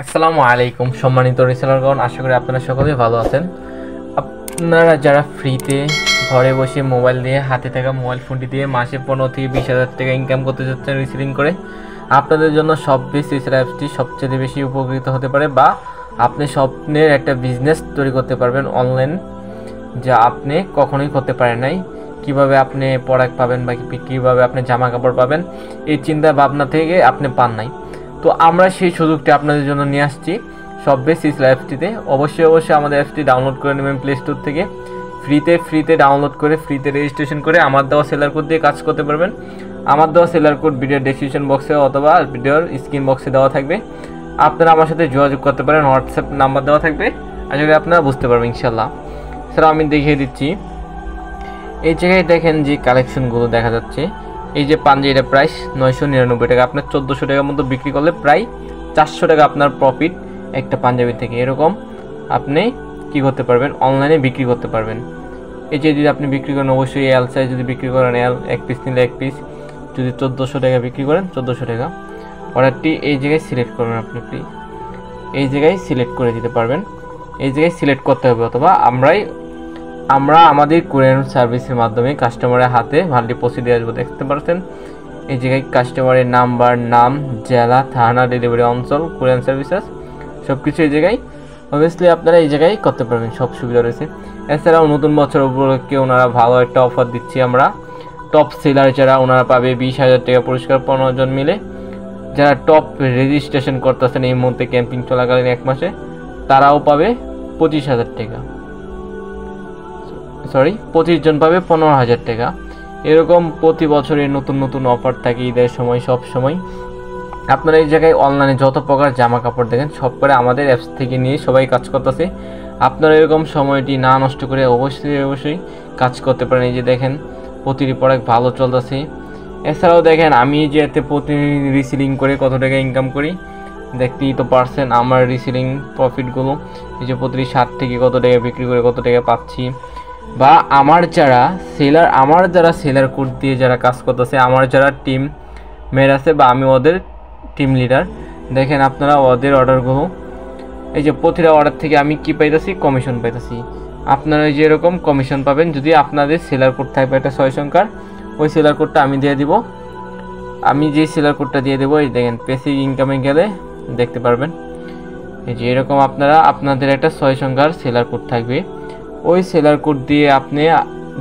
আসসালামু আলাইকুম সম্মানিত রিসেলারগণ, আশা করি আপনারা সকলেই ভালো আছেন। আপনারা যারা ফ্রিতে ঘরে বসে মোবাইল দিয়ে হাতে থাকা মোবাইল ফোনটি দিয়ে মাসে 15 থেকে 20,000 টাকা ইনকাম করতে যাচ্ছেন রিসেলিং করে, আপনাদের জন্য সববেস রিসেল অ্যাপসটি সবচেয়ে বেশি উপকৃত হতে পারে, বা আপনি স্বপ্নের একটা বিজনেস তৈরি করতে পারবেন অনলাইন, যা আপনি কখনোই করতে পারেন নাই। কিভাবে আপনি প্রোডাক্ট পাবেন বা কীভাবে আপনি জামা কাপড় পাবেন, এই চিন্তা ভাবনা থেকে আপনি পান নাই। তো আমরা সেই সুযোগটি আপনাদের জন্য নিয়ে আসছি সববেস রিসেল অ্যাপসটিতে। অবশ্যই আমাদের অ্যাপসটি ডাউনলোড করে নেবেন প্লে স্টোর থেকে। ফ্রিতে ডাউনলোড করে ফ্রিতে রেজিস্ট্রেশন করে আমার দেওয়া সেলার কোড দিয়ে কাজ করতে পারবেন। আমার দেওয়া সেলার কোড ভিডিওর ডেসক্রিপশন বক্সে অথবা ভিডিওর স্ক্রিন বক্সে দেওয়া থাকবে। আপনারা আমার সাথে যোগাযোগ করতে পারেন, হোয়াটসঅ্যাপ নাম্বার দেওয়া থাকবে। আশা করি আপনারা বুঝতে পারবেন ইনশাল্লাহ। স্যার আমি দেখিয়ে দিচ্ছি। এই জায়গায় দেখেন যে কালেকশনগুলো দেখা যাচ্ছে। এই যে পাঞ্জাবিটা প্রাইস 999 টাকা, আপনার 1400 টাকার মতো বিক্রি করলে প্রায় 400 টাকা আপনার প্রফিট একটা পাঞ্জাবি থেকে। এরকম আপনি কি করতে পারবেন, অনলাইনে বিক্রি করতে পারবেন। এই যে যদি আপনি বিক্রি করেন, অবশ্যই এল সাইজ যদি বিক্রি করেন এল, এক পিস নিলে এক পিস, যদি 1400 টাকা বিক্রি করেন 1400 টাকা। অর্ডারটি এই জায়গায় সিলেক্ট করবেন, আপনি প্লিজ এই জায়গায় সিলেক্ট করে দিতে পারবেন। এই জায়গায় সিলেক্ট করতে হবে, অথবা আমরা আমাদের কুরিয়ার সার্ভিসের মাধ্যমে কাস্টমারের হাতে মালটি পৌঁছে দিয়ে আসবো। দেখতে পাচ্ছেন এই জায়গায় কাস্টমারের নাম্বার, নাম, জেলা, থানা, ডেলিভারি অঞ্চল, কুরিয়ার সার্ভিসেস সব কিছু এই জায়গায় অবভিয়াসলি আপনারা এই জায়গায় করতে পারবেন, সব সুবিধা রয়েছে। এছাড়াও নতুন বছর উপলক্ষে ওনারা ভালো একটা অফার দিচ্ছি আমরা। টপ সেলার যারা, ওনারা পাবে 20,000 টাকা পুরস্কার 15 জন মিলে। যারা টপ রেজিস্ট্রেশন করতেছেন এই মুহূর্তে ক্যাম্পিং চলাকালীন 1 মাসে, তারাও পাবে 25,000 টাকা, 25 জন পাবে 15,000 টাকা। এরকম প্রতি বছরের নতুন অফার থাকে ঈদের সময়, সব সময়। আপনারা এই জায়গায় অনলাইনে যত প্রকার জামা কাপড় দেখেন সব করে আমাদের অ্যাপস থেকে নিয়ে সবাই কাজ করতেছে। আপনারা এরকম সময়টি না নষ্ট করে অবশ্যই কাজ করতে পারেন। এই যে দেখেন প্রতিটি প্রোডাক্ট ভালো চলতেছে। এছাড়াও দেখেন আমি যে এতে প্রতিদিন রিসেলিং করে কত টাকা ইনকাম করি দেখতেই তো পারছেন। আমার রিসেলিং প্রফিটগুলো এই যে প্রতিটি 7 থেকে কত টাকা বিক্রি করে কত টাকা পাচ্ছি। বা আমার যারা সেলার কোড দিয়ে যারা কাজ করতেছে, আমার যারা টিম মেট আছে বা আমি ওদের টিম লিডার, দেখেন আপনারা ওদের অর্ডারগুলো, এই যে প্রতিটা অর্ডার থেকে আমি কি পাইতেছি, কমিশন পাইতেছি। আপনারা এই যে এরকম কমিশন পাবেন যদি আপনাদের সেলার কোড থাকবে একটা 6 সংখ্যার। ওই সেলার কোডটা আমি দিয়ে দিব। আমি যে সেলার কোডটা দিয়ে দেবো, এই দেখেন বেসিক ইনকামে গেলে দেখতে পারবেন। এই যে এরকম আপনাদের একটা 6 সংখ্যার সেলার কোড থাকবে। ওই সেলার কোড দিয়ে আপনি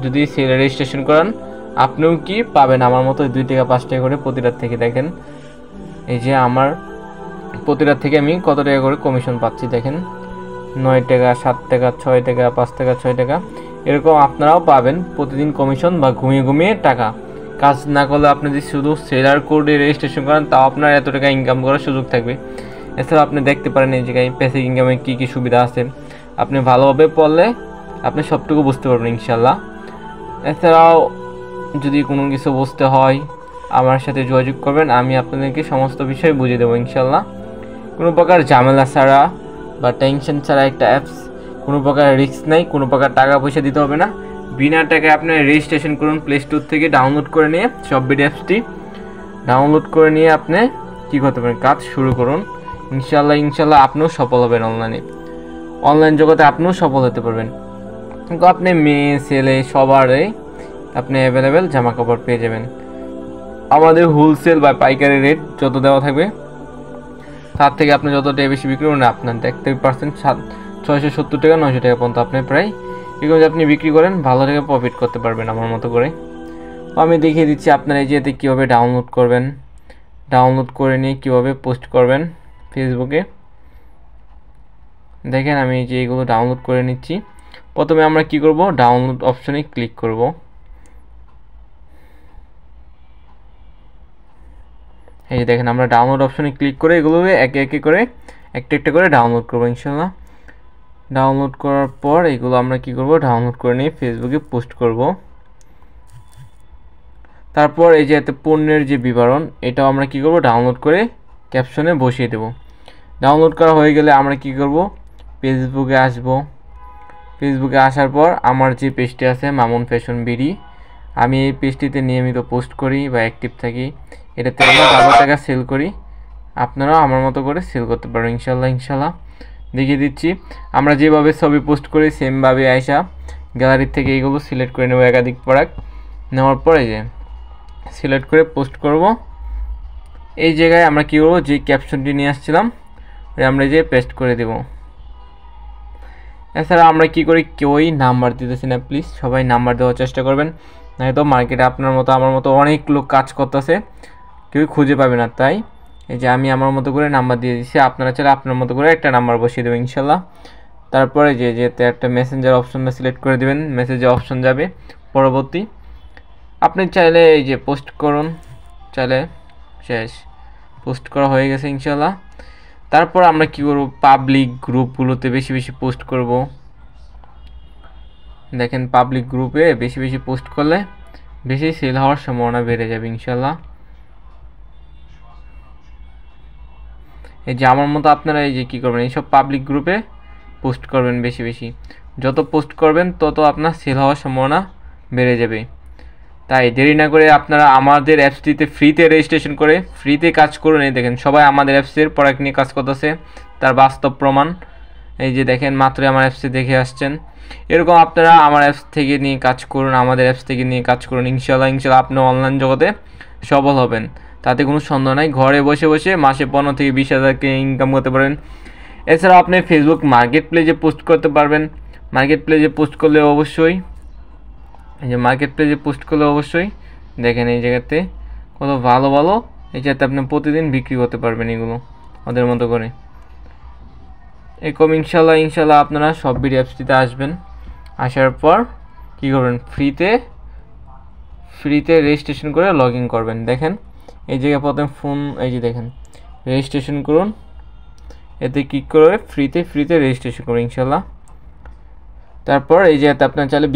যদি সেলার রেজিস্ট্রেশন করান, আপনিও কি পাবেন আমার মতো 2 টাকা 5 টাকা করে প্রতিটার থেকে। দেখেন এই যে আমার প্রতিটার থেকে আমি কত টাকা করে কমিশন পাচ্ছি, দেখেন 9 টাকা, 7 টাকা, 6 টাকা, 5 টাকা, 6 টাকা। এরকম আপনারাও পাবেন প্রতিদিন কমিশন, বা ঘুমিয়ে টাকা। কাজ না করলে আপনি যদি শুধু সেলার কোডে রেজিস্ট্রেশন করেন, তাও আপনার এত টাকা ইনকাম করার সুযোগ থাকবে। এছাড়াও আপনি দেখতে পারেন এই জায়গায় বেসিক ইনকামে কী সুবিধা আছে। আপনি ভালোভাবে পড়লে আপনি সবটুকু বুঝতে পারবেন ইনশাল্লাহ। এছাড়াও যদি কোনো কিছু বুঝতে হয় আমার সাথে যোগাযোগ করবেন, আমি আপনাদেরকে সমস্ত বিষয় বুঝিয়ে দেবো ইনশাল্লাহ। কোনো প্রকার ঝামেলা ছাড়া বা টেনশন ছাড়া একটা অ্যাপস, কোনো প্রকার রিস্ক নাই, কোনো প্রকার টাকা পয়সা দিতে হবে না। বিনা টাকায় আপনি রেজিস্ট্রেশন করুন প্লে স্টোর থেকে, ডাউনলোড করে নিয়ে সববিট অ্যাপসটি ডাউনলোড করে নিয়ে আপনি কী করতে পারেন, কাজ শুরু করুন। ইনশাল্লাহ আপনিও সফল হবেন অনলাইন জগতে, আপনিও সফল হতে পারবেন। কিন্তু আপনি মেয়ে ছেলে সবারই আপনি অ্যাভেলেবেল জামা কাপড় পেয়ে যাবেন। আমাদের হোলসেল বা পাইকারি রেট যত দেওয়া থাকবে তার থেকে আপনি যত টাকা বেশি বিক্রি করেন, আপনার দেখতে পারছেন 670 টাকা 900 টাকা পর্যন্ত আপনি প্রায় এগুলো আপনি বিক্রি করেন, ভালো টাকা প্রফিট করতে পারবেন আমার মতো করে। আমি দেখিয়ে দিচ্ছি আপনারা এই যে এতে কীভাবে ডাউনলোড করবেন, ডাউনলোড করে নিয়ে কীভাবে পোস্ট করবেন ফেসবুকে। দেখেন আমি যে এগুলো ডাউনলোড করে নিচ্ছি। প্রথমে আমরা কি করব, ডাউনলোড অপশনে ক্লিক করব। এই যে দেখেন আমরা ডাউনলোড অপশনে ক্লিক করে এগুলো একে একে করে একটা করে ডাউনলোড করব ইনশাল্লাহ। ডাউনলোড করার পর এগুলো আমরা কি করব, ডাউনলোড করে নিয়ে ফেসবুকে পোস্ট করব। তারপর এই যে এতে পণ্যের যে বিবরণ, এটাও আমরা কি করব, ডাউনলোড করে ক্যাপশনে বসিয়ে দেব। ডাউনলোড করা হয়ে গেলে আমরা কি করব, ফেসবুকে আসব। ফেসবুকে আসার পর আমার যে পেজটি আছে মামুন ফ্যাশন বিডি, আমি এই পেজটিতে নিয়মিত পোস্ট করি বা অ্যাক্টিভ থাকি। এটাতে আমরা ভালো টাকা সেল করি। আপনারাও আমার মতো করে সেল করতে পারবেন ইনশাল্লাহ দেখিয়ে দিচ্ছি। আমরা যেভাবে ছবি পোস্ট করি সেমভাবে আইসা গ্যালারি থেকে এইগুলো সিলেক্ট করে নেব, একাধিক প্রোডাক্ট নেওয়ার পরে যে সিলেক্ট করে পোস্ট করব। এই জায়গায় আমরা কী করবো, যে ক্যাপশনটি নিয়ে আসছিলাম আমরা যে পেস্ট করে দেব। এছাড়া আমরা কি করি, কেউই নাম্বার দিতেছি না, প্লিজ সবাই নাম্বার দেওয়ার চেষ্টা করবেন, নয়তো মার্কেটে আপনার মতো আমার মতো অনেক লোক কাজ করতেছে, কেউ খুঁজে পাবে না। তাই এই যে আমি আমার মতো করে নাম্বার দিয়ে দিচ্ছি, আপনারা চাইলে আপনার মতো করে একটা নাম্বার বসিয়ে দেবেন ইনশাল্লাহ। তারপরে যেতে একটা মেসেঞ্জার অপশনটা সিলেক্ট করে দেবেন, মেসেজে অপশন যাবে পরবর্তী। আপনি চাইলে এই যে পোস্ট করুন, চাইলে শেষ, পোস্ট করা হয়ে গেছে ইনশাল্লাহ। তারপর আমরা কি করব, পাবলিক গ্রুপগুলোতে বেশি বেশি পোস্ট করব। দেখেন পাবলিক গ্রুপে বেশি বেশি পোস্ট করলে বেশি সেল হওয়ার সম্ভাবনা বেড়ে যাবে ইনশাল্লাহ। এই যে আমার মতো আপনারা এই যে কী করবেন, এইসব পাবলিক গ্রুপে পোস্ট করবেন বেশি বেশি। যত পোস্ট করবেন তত আপনার সেল হওয়ার সম্ভাবনা বেড়ে যাবে। তাই দেরি না করে আপনারা আমাদের অ্যাপসটিতে ফ্রিতে রেজিস্ট্রেশন করে ফ্রিতে কাজ করুন। এই দেখেন সবাই আমাদের অ্যাপসের প্রোডাক্ট নিয়ে কাজ করতেছে, তার বাস্তব প্রমাণ এই যে দেখেন, মাত্রই আমার অ্যাপসে দেখে আসছেন। এরকম আপনারা আমার অ্যাপস থেকে নিয়ে কাজ করুন, আমাদের অ্যাপস থেকে নিয়ে কাজ করুন, ইনশাল্লাহ আপনি অনলাইন জগতে সফল হবেন, তাতে কোনো সন্দেহ নাই। ঘরে বসে বসে মাসে 15 থেকে 20,000 ইনকাম করতে পারেন। এছাড়াও আপনি ফেসবুক মার্কেট প্লেসে পোস্ট করতে পারবেন। মার্কেট প্লেসে পোস্ট করলে অবশ্যই এই যে মার্কেট প্লেসে পোস্ট করলে অবশ্যই দেখেন এই জায়গাতে কত ভালো ভালো, এই যাতে আপনি প্রতিদিন বিক্রি করতে পারবেন এগুলো ওদের মতো করে। এরকম ইনশাল্লাহ আপনারা সব ভিডিও অ্যাপসটিতে আসবেন, আসার পর কী করবেন, ফ্রিতে রেজিস্ট্রেশন করে লগ ইন করবেন। দেখেন এই জায়গায় প্রথমে ফোন, এই যে দেখেন রেজিস্ট্রেশন করুন, এতে ক্লিক করে ফ্রিতে রেজিস্ট্রেশন করুন ইনশাল্লাহ। তারপর এই যে আপনার চাইলে